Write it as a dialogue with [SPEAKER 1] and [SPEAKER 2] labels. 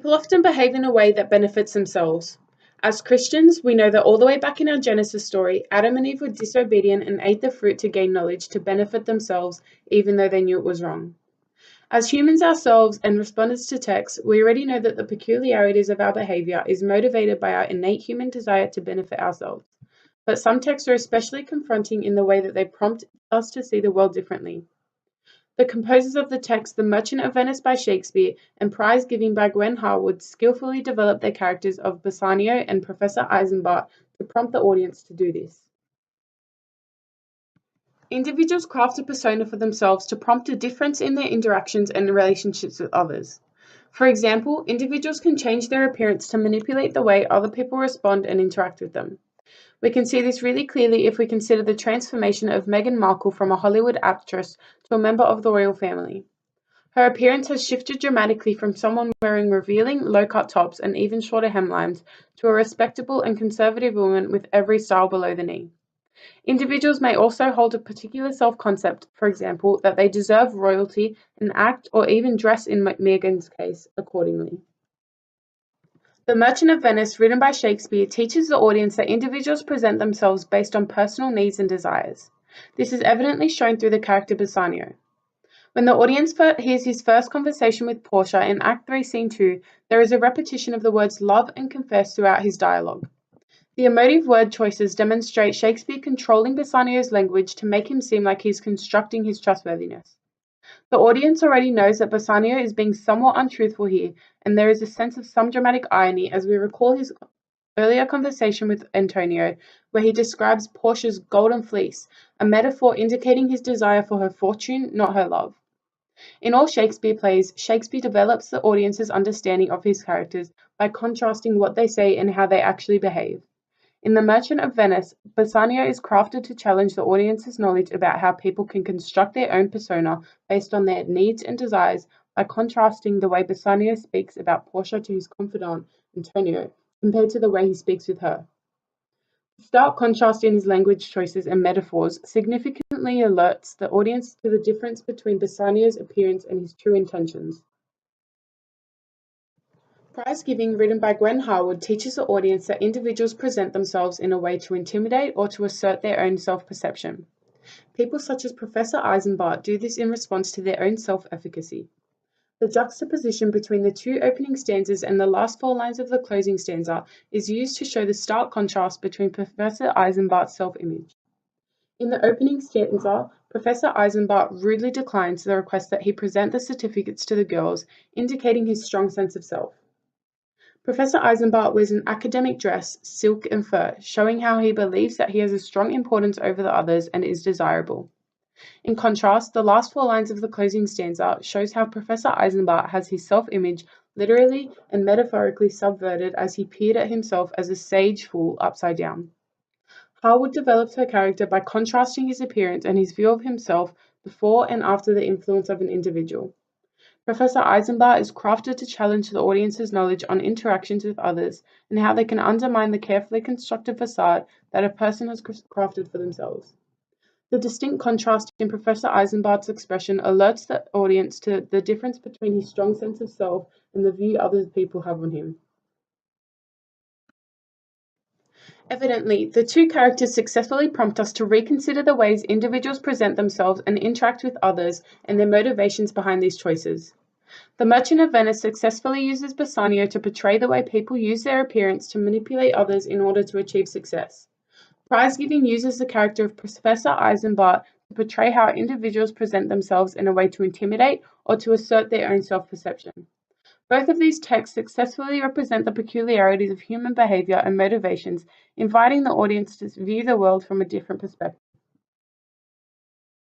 [SPEAKER 1] People often behave in a way that benefits themselves. As Christians, we know that all the way back in our Genesis story, Adam and Eve were disobedient and ate the fruit to gain knowledge to benefit themselves, even though they knew it was wrong. As humans ourselves and respondents to text, we already know that the peculiarities of our behavior is motivated by our innate human desire to benefit ourselves. But some texts are especially confronting in the way that they prompt us to see the world differently. The composers of the text The Merchant of Venice by Shakespeare and Prize Giving by Gwen Harwood skillfully developed their characters of Bassanio and Professor Eisenbart to prompt the audience to do this. Individuals craft a persona for themselves to prompt a difference in their interactions and relationships with others. For example, individuals can change their appearance to manipulate the way other people respond and interact with them. We can see this really clearly if we consider the transformation of Meghan Markle from a Hollywood actress to a member of the royal family. Her appearance has shifted dramatically from someone wearing revealing, low-cut tops and even shorter hemlines to a respectable and conservative woman with every style below the knee. Individuals may also hold a particular self-concept, for example, that they deserve royalty and act or even dress in Meghan's case accordingly. The Merchant of Venice, written by Shakespeare, teaches the audience that individuals present themselves based on personal needs and desires. This is evidently shown through the character Bassanio. When the audience hears his first conversation with Portia in Act 3, Scene 2, there is a repetition of the words love and confess throughout his dialogue. The emotive word choices demonstrate Shakespeare controlling Bassanio's language to make him seem like he's constructing his trustworthiness. The audience already knows that Bassanio is being somewhat untruthful here, and there is a sense of some dramatic irony as we recall his earlier conversation with Antonio, where he describes Portia's golden fleece, a metaphor indicating his desire for her fortune, not her love. In all Shakespeare plays, Shakespeare develops the audience's understanding of his characters by contrasting what they say and how they actually behave. In The Merchant of Venice, Bassanio is crafted to challenge the audience's knowledge about how people can construct their own persona based on their needs and desires by contrasting the way Bassanio speaks about Portia to his confidant, Antonio, compared to the way he speaks with her. The stark contrast in his language choices and metaphors significantly alerts the audience to the difference between Bassanio's appearance and his true intentions. Prize Giving, written by Gwen Harwood, teaches the audience that individuals present themselves in a way to intimidate or to assert their own self-perception. People such as Professor Eisenbart do this in response to their own self-efficacy. The juxtaposition between the two opening stanzas and the last 4 lines of the closing stanza is used to show the stark contrast between Professor Eisenbart's self-image. In the opening stanza, Professor Eisenbart rudely declines the request that he present the certificates to the girls, indicating his strong sense of self. Professor Eisenbart wears an academic dress, silk and fur, showing how he believes that he has a strong importance over the others and is desirable. In contrast, the last 4 lines of the closing stanza shows how Professor Eisenbart has his self-image literally and metaphorically subverted as he peered at himself as a sage fool upside down. Harwood develops her character by contrasting his appearance and his view of himself before and after the influence of an individual. Professor Eisenbart is crafted to challenge the audience's knowledge on interactions with others and how they can undermine the carefully constructed facade that a person has crafted for themselves. The distinct contrast in Professor Eisenbart's expression alerts the audience to the difference between his strong sense of self and the view other people have on him. Evidently, the two characters successfully prompt us to reconsider the ways individuals present themselves and interact with others and their motivations behind these choices. The Merchant of Venice successfully uses Bassanio to portray the way people use their appearance to manipulate others in order to achieve success. Prize Giving uses the character of Professor Eisenbart to portray how individuals present themselves in a way to intimidate or to assert their own self-perception. Both of these texts successfully represent the peculiarities of human behavior and motivations, inviting the audience to view the world from a different perspective.